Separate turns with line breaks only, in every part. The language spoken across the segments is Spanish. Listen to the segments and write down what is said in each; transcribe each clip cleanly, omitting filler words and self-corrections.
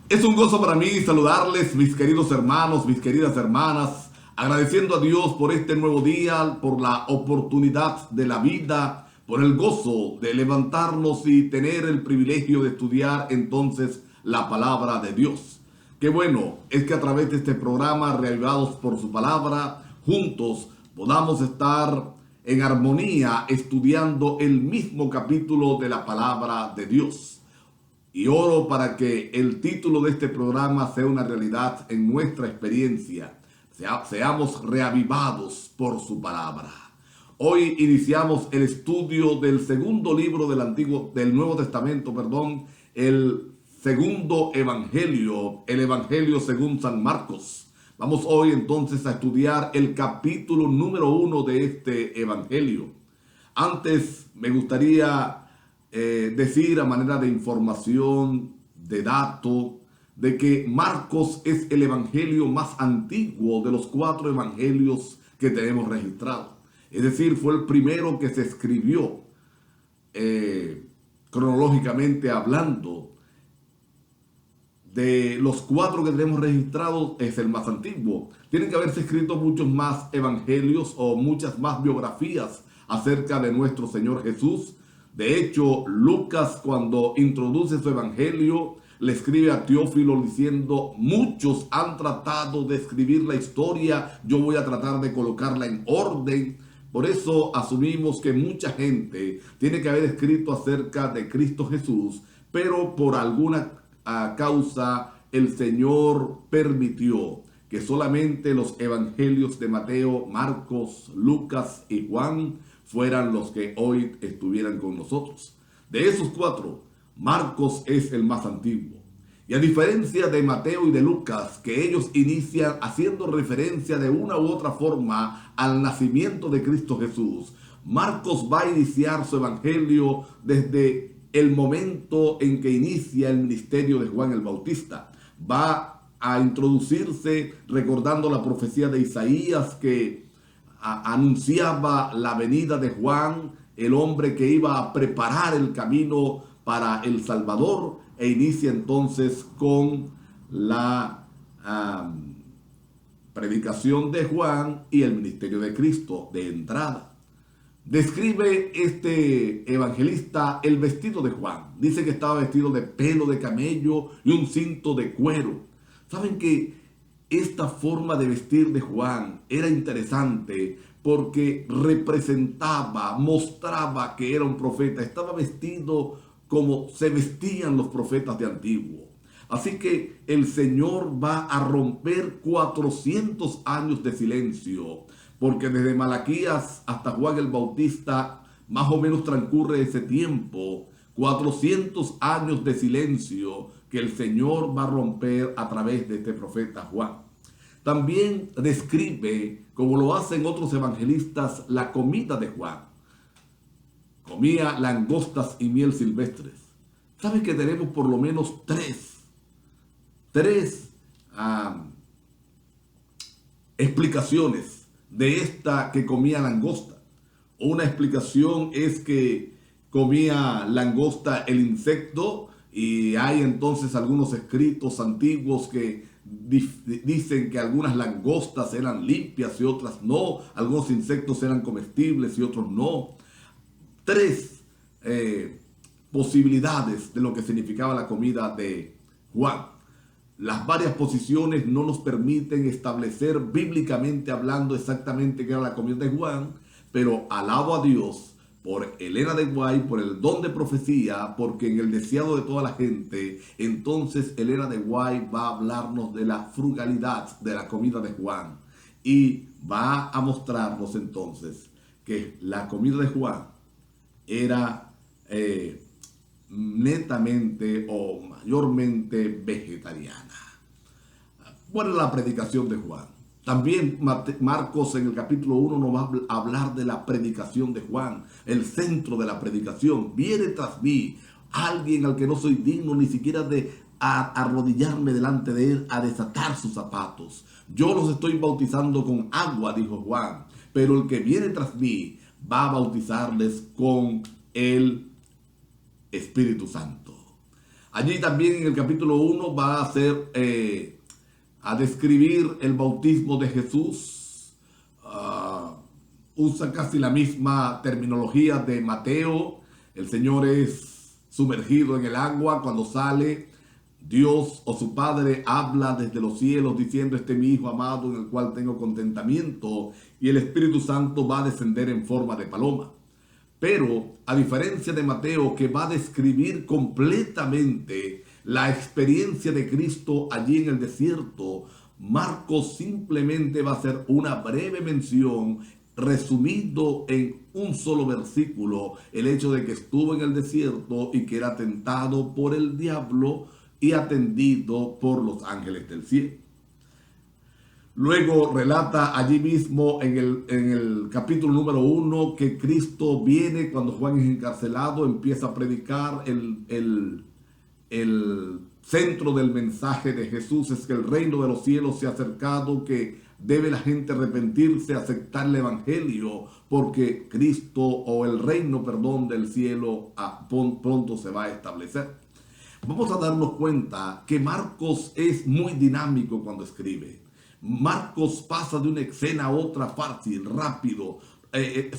Es un gozo para mí saludarles, mis queridos hermanos, mis queridas hermanas, agradeciendo a Dios por este nuevo día, por la oportunidad de la vida, por el gozo de levantarnos y tener el privilegio de estudiar entonces la palabra de Dios. Qué bueno es que a través de este programa, reavivados por su palabra, juntos podamos estar en armonía estudiando el mismo capítulo de la palabra de Dios. Y oro para que el título de este programa sea una realidad en nuestra experiencia. Seamos reavivados por su palabra. Hoy iniciamos el estudio del segundo libro del Nuevo Testamento, el segundo evangelio, el evangelio según San Marcos. Vamos hoy entonces a estudiar el capítulo número 1 de este evangelio. Antes me gustaría decir a manera de información, de dato, de que Marcos es el evangelio más antiguo de los 4 evangelios que tenemos registrados. Es decir, fue el primero que se escribió cronológicamente hablando. De los 4 que tenemos registrados es el más antiguo. Tienen que haberse escrito muchos más evangelios o muchas más biografías acerca de nuestro Señor Jesús. De hecho, Lucas, cuando introduce su evangelio, le escribe a Teófilo diciendo: muchos han tratado de escribir la historia, yo voy a tratar de colocarla en orden. Por eso asumimos que mucha gente tiene que haber escrito acerca de Cristo Jesús, pero por alguna causa el Señor permitió que solamente los evangelios de Mateo, Marcos, Lucas y Juan fueran los que hoy estuvieran con nosotros. De esos 4, Marcos es el más antiguo. Y a diferencia de Mateo y de Lucas, que ellos inician haciendo referencia de una u otra forma al nacimiento de Cristo Jesús, Marcos va a iniciar su evangelio desde el momento en que inicia el ministerio de Juan el Bautista. Va a introducirse recordando la profecía de Isaías que anunciaba la venida de Juan, el hombre que iba a preparar el camino para el Salvador, e inicia entonces con la predicación de Juan y el ministerio de Cristo de entrada. Describe este evangelista el vestido de Juan. Dice que estaba vestido de pelo de camello y un cinto de cuero. ¿Saben que esta forma de vestir de Juan era interesante porque representaba, mostraba que era un profeta? Estaba vestido como se vestían los profetas de antiguo. Así que el Señor va a romper 400 años de silencio, porque desde Malaquías hasta Juan el Bautista más o menos transcurre ese tiempo, 400 años de silencio que el Señor va a romper a través de este profeta Juan. También describe, como lo hacen otros evangelistas, la comida de Juan. Comía langostas y miel silvestres. ¿Sabe que tenemos por lo menos tres explicaciones de esta que comía langosta? Una explicación es que comía langosta el insecto, y hay entonces algunos escritos antiguos que dicen que algunas langostas eran limpias y otras no, algunos insectos eran comestibles y otros no. 3 posibilidades de lo que significaba la comida de Juan. Las varias posiciones no nos permiten establecer bíblicamente hablando exactamente qué era la comida de Juan, pero alabo a Dios por Elena de White, por el don de profecía, porque en el deseado de toda la gente, entonces Elena de White va a hablarnos de la frugalidad de la comida de Juan y va a mostrarnos entonces que la comida de Juan era netamente o mayormente vegetariana. Bueno, la predicación de Juan. También Marcos en el capítulo 1 nos va a hablar de la predicación de Juan, el centro de la predicación. Viene tras mí alguien al que no soy digno ni siquiera de arrodillarme delante de él a desatar sus zapatos. Yo los estoy bautizando con agua, dijo Juan, pero el que viene tras mí va a bautizarles con el Espíritu Santo. Allí también en el capítulo 1 va a hacer, a describir el bautismo de Jesús. Usa casi la misma terminología de Mateo. El Señor es sumergido en el agua. Cuando sale, Dios o su Padre habla desde los cielos diciendo: este es mi Hijo amado en el cual tengo contentamiento, y el Espíritu Santo va a descender en forma de paloma. Pero a diferencia de Mateo, que va a describir completamente la experiencia de Cristo allí en el desierto, Marcos simplemente va a hacer una breve mención, resumido en un solo versículo, el hecho de que estuvo en el desierto y que era tentado por el diablo y atendido por los ángeles del cielo. Luego relata allí mismo en el capítulo número 1 que Cristo viene cuando Juan es encarcelado, empieza a predicar. El centro del mensaje de Jesús es que el reino de los cielos se ha acercado, que debe la gente arrepentirse, aceptar el evangelio, porque Cristo, o el reino, perdón, del cielo pronto se va a establecer. Vamos a darnos cuenta que Marcos es muy dinámico cuando escribe. Marcos pasa de una escena a otra fácil, rápido.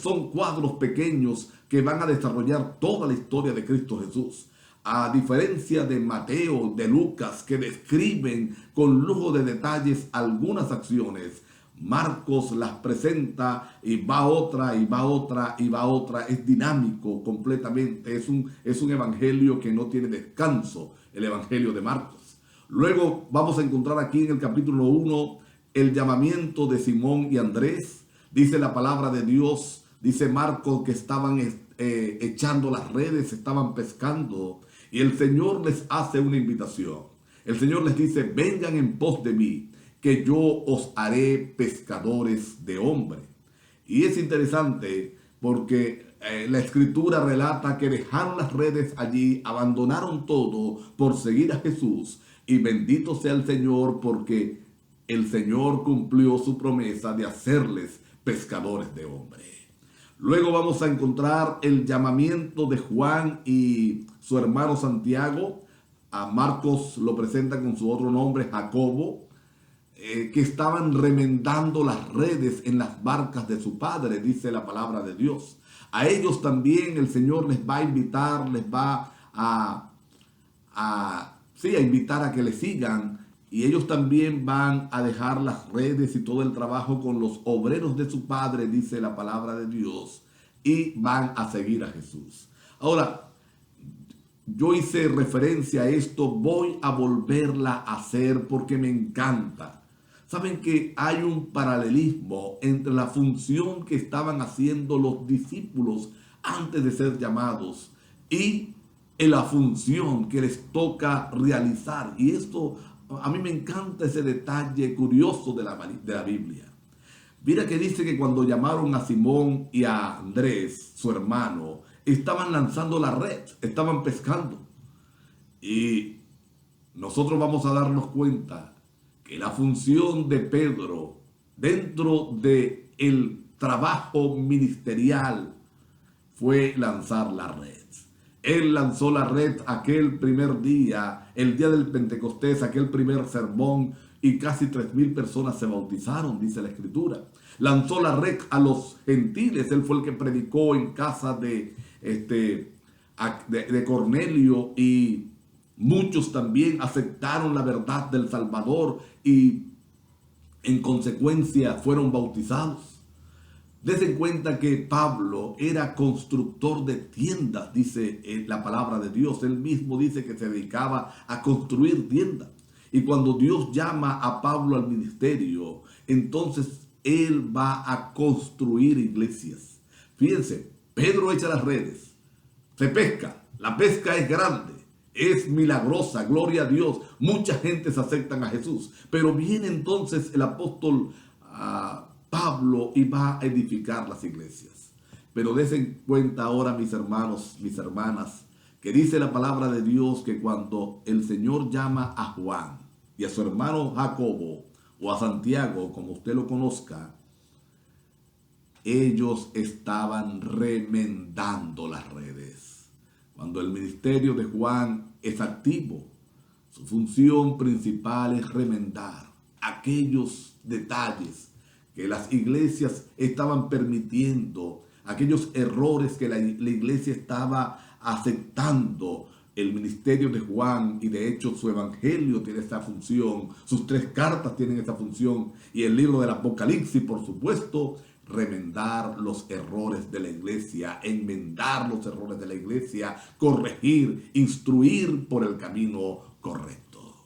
Son cuadros pequeños que van a desarrollar toda la historia de Cristo Jesús. A diferencia de Mateo, de Lucas, que describen con lujo de detalles algunas acciones, Marcos las presenta y va otra, y va otra, y va otra. Es dinámico completamente. Es un evangelio que no tiene descanso, el evangelio de Marcos. Luego vamos a encontrar aquí en el capítulo 1 el llamamiento de Simón y Andrés. Dice la palabra de Dios, dice Marcos, que estaban echando las redes, estaban pescando, y el Señor les hace una invitación. El Señor les dice: vengan en pos de mí, que yo os haré pescadores de hombres. Y es interesante porque la escritura relata que dejaron las redes allí, abandonaron todo por seguir a Jesús, y bendito sea el Señor, porque el Señor cumplió su promesa de hacerles pescadores de hombres. Luego vamos a encontrar el llamamiento de Juan y su hermano Santiago. A Marcos lo presenta con su otro nombre, Jacobo, que estaban remendando las redes en las barcas de su padre, dice la palabra de Dios. A ellos también el Señor les va a invitar, les va a invitar a que le sigan. Y ellos también van a dejar las redes y todo el trabajo con los obreros de su padre, dice la palabra de Dios, y van a seguir a Jesús. Ahora, yo hice referencia a esto, voy a volverla a hacer porque me encanta. Saben que hay un paralelismo entre la función que estaban haciendo los discípulos antes de ser llamados y en la función que les toca realizar. Y esto, a mí me encanta ese detalle curioso de la Biblia. Mira que dice que cuando llamaron a Simón y a Andrés, su hermano, estaban lanzando la red, estaban pescando. Y nosotros vamos a darnos cuenta que la función de Pedro dentro del trabajo ministerial fue lanzar la red. Él lanzó la red aquel primer día, el día del Pentecostés, aquel primer sermón, y casi 3,000 personas se bautizaron, dice la Escritura. Lanzó la red a los gentiles. Él fue el que predicó en casa de Cornelio, y muchos también aceptaron la verdad del Salvador y en consecuencia fueron bautizados. Desen cuenta que Pablo era constructor de tiendas, dice la palabra de Dios. Él mismo dice que se dedicaba a construir tiendas. Y cuando Dios llama a Pablo al ministerio, entonces él va a construir iglesias. Fíjense, Pedro echa las redes, se pesca, la pesca es grande, es milagrosa, gloria a Dios. Mucha gente se acercan a Jesús. Pero viene entonces el apóstol Pablo y va a edificar las iglesias. Pero desen cuenta ahora, mis hermanos, mis hermanas, que dice la palabra de Dios que cuando el Señor llama a Juan y a su hermano Jacobo, o a Santiago, como usted lo conozca, ellos estaban remendando las redes. Cuando el ministerio de Juan es activo. Su función principal es remendar aquellos detalles que las iglesias estaban permitiendo, aquellos errores que la iglesia estaba aceptando. El ministerio de Juan, y de hecho su evangelio tiene esta función, sus 3 cartas tienen esta función, y el libro del Apocalipsis, por supuesto, remendar los errores de la iglesia, enmendar los errores de la iglesia, corregir, instruir por el camino correcto.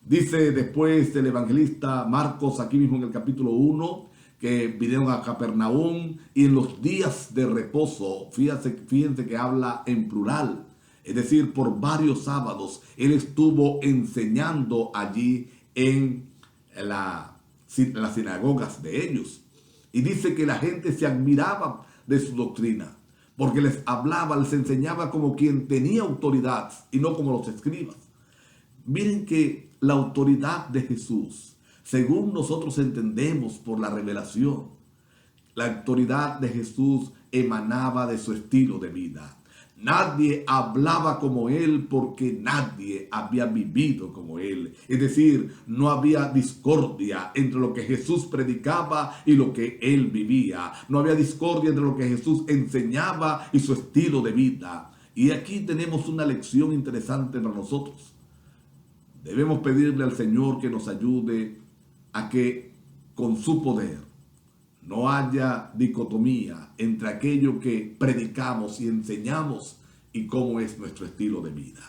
Dice después el evangelista Marcos, aquí mismo en el capítulo 1, que vinieron a Capernaum y en los días de reposo, fíjense que habla en plural, es decir, por varios sábados, él estuvo enseñando allí en las sinagogas de ellos. Y dice que la gente se admiraba de su doctrina, porque les hablaba, les enseñaba como quien tenía autoridad y no como los escribas. Miren que la autoridad de Jesús, según nosotros entendemos por la revelación, la autoridad de Jesús emanaba de su estilo de vida. Nadie hablaba como él porque nadie había vivido como él. Es decir, no había discordia entre lo que Jesús predicaba y lo que él vivía. No había discordia entre lo que Jesús enseñaba y su estilo de vida. Y aquí tenemos una lección interesante para nosotros. Debemos pedirle al Señor que nos ayude a que con su poder no haya dicotomía entre aquello que predicamos y enseñamos y cómo es nuestro estilo de vida.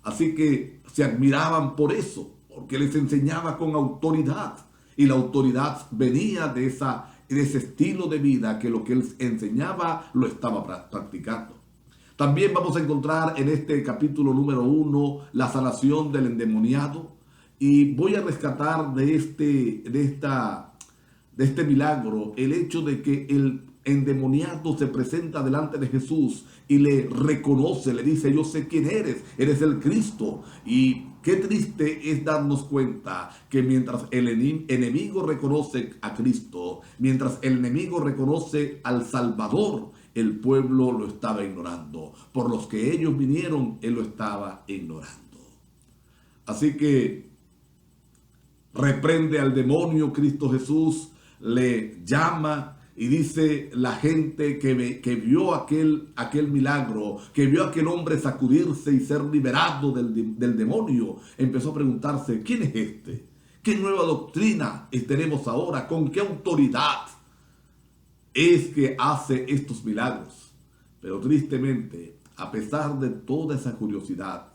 Así que se admiraban por eso, porque les enseñaba con autoridad. Y la autoridad venía de ese estilo de vida, que lo que él enseñaba lo estaba practicando. También vamos a encontrar en este capítulo número 1 la sanación del endemoniado. Y voy a rescatar de este milagro el hecho de que el endemoniado se presenta delante de Jesús y le reconoce, le dice: yo sé quién eres el Cristo. Y qué triste es darnos cuenta que mientras el enemigo reconoce a Cristo, mientras el enemigo reconoce al Salvador, el pueblo lo estaba ignorando. Por los que ellos vinieron, él lo estaba ignorando. Así que reprende al demonio Cristo Jesús, le llama y dice la gente que vio aquel milagro, que vio a aquel hombre sacudirse y ser liberado del demonio, empezó a preguntarse: ¿quién es este? ¿Qué nueva doctrina tenemos ahora? ¿Con qué autoridad es que hace estos milagros? Pero tristemente, a pesar de toda esa curiosidad,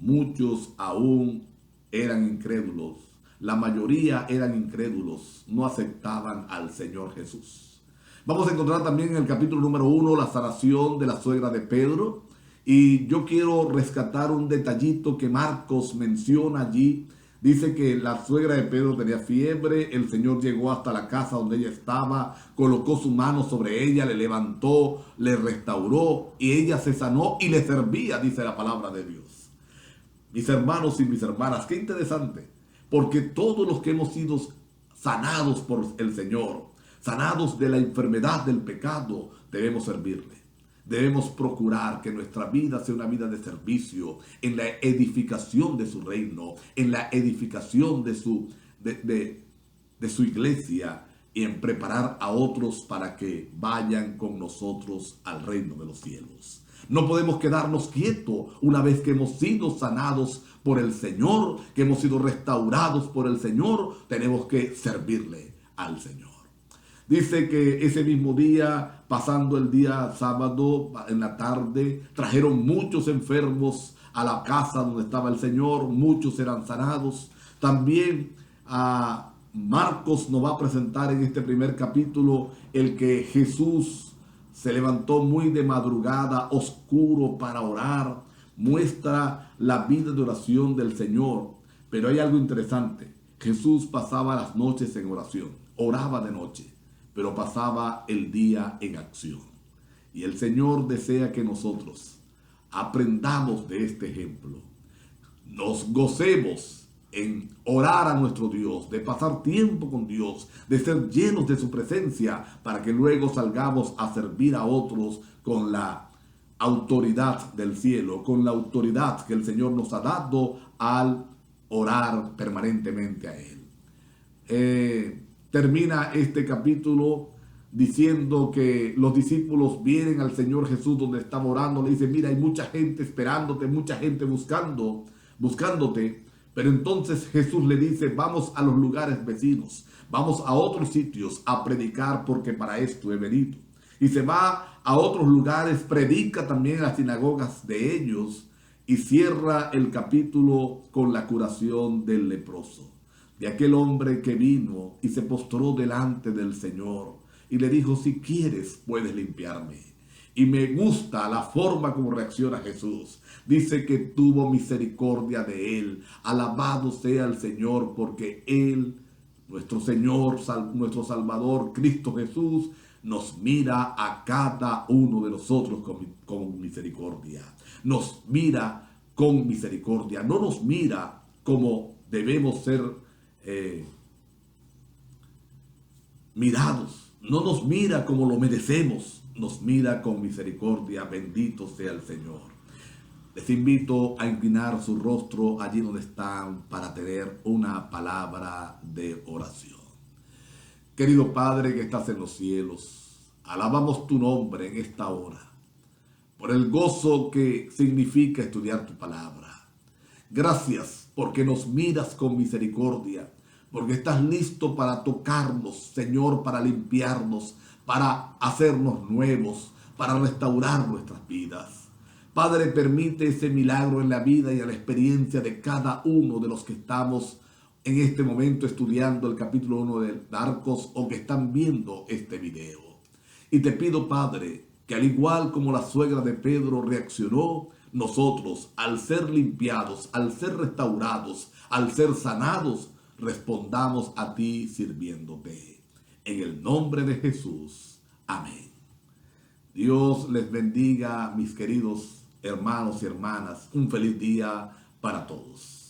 muchos aún eran incrédulos. La mayoría eran incrédulos, no aceptaban al Señor Jesús. Vamos a encontrar también en el capítulo número 1 la sanación de la suegra de Pedro. Y yo quiero rescatar un detallito que Marcos menciona allí. Dice que la suegra de Pedro tenía fiebre, el Señor llegó hasta la casa donde ella estaba, colocó su mano sobre ella, le levantó, le restauró y ella se sanó y le servía, dice la palabra de Dios. Mis hermanos y mis hermanas, qué interesante. Porque todos los que hemos sido sanados por el Señor, sanados de la enfermedad del pecado, debemos servirle. Debemos procurar que nuestra vida sea una vida de servicio, en la edificación de su reino, en la edificación de su iglesia, y en preparar a otros para que vayan con nosotros al reino de los cielos. No podemos quedarnos quietos una vez que hemos sido sanados por el Señor, que hemos sido restaurados por el Señor. Tenemos que servirle al Señor. Dice que ese mismo día, pasando el día sábado en la tarde, trajeron muchos enfermos a la casa donde estaba el Señor. Muchos eran sanados. También a Marcos nos va a presentar en este primer capítulo el que Jesús se levantó muy de madrugada, oscuro, para orar. Muestra la vida de oración del Señor. Pero hay algo interesante. Jesús pasaba las noches en oración. Oraba de noche, pero pasaba el día en acción. Y el Señor desea que nosotros aprendamos de este ejemplo. Nos gocemos en orar a nuestro Dios, de pasar tiempo con Dios, de ser llenos de su presencia, para que luego salgamos a servir a otros con la autoridad del cielo, con la autoridad que el Señor nos ha dado al orar permanentemente a Él. Termina este capítulo diciendo que los discípulos vienen al Señor Jesús donde estaba orando, le dicen, mira, hay mucha gente esperándote, mucha gente buscándote, pero entonces Jesús le dice, vamos a los lugares vecinos, vamos a otros sitios a predicar porque para esto he venido. Y se va a otros lugares, predica también en las sinagogas de ellos y cierra el capítulo con la curación del leproso, de aquel hombre que vino y se postró delante del Señor y le dijo, si quieres puedes limpiarme. Y me gusta la forma como reacciona Jesús. Dice que tuvo misericordia de él. Alabado sea el Señor, porque Él, nuestro Señor, nuestro Salvador, Cristo Jesús, nos mira a cada uno de nosotros con misericordia. Nos mira con misericordia. No nos mira como debemos ser mirados. No nos mira como lo merecemos. Nos mira con misericordia. Bendito sea el Señor. Les invito a inclinar su rostro allí donde están para tener una palabra de oración. Querido Padre que estás en los cielos, alabamos tu nombre en esta hora por el gozo que significa estudiar tu palabra. Gracias porque nos miras con misericordia, porque estás listo para tocarnos, Señor, para limpiarnos, para hacernos nuevos, para restaurar nuestras vidas. Padre, permite ese milagro en la vida y en la experiencia de cada uno de los que estamos en este momento estudiando el capítulo 1 de Marcos o que están viendo este video. Y te pido, Padre, que al igual como la suegra de Pedro reaccionó, nosotros, al ser limpiados, al ser restaurados, al ser sanados, respondamos a ti sirviéndote. En el nombre de Jesús. Amén. Dios les bendiga, mis queridos hermanos y hermanas. Un feliz día para todos.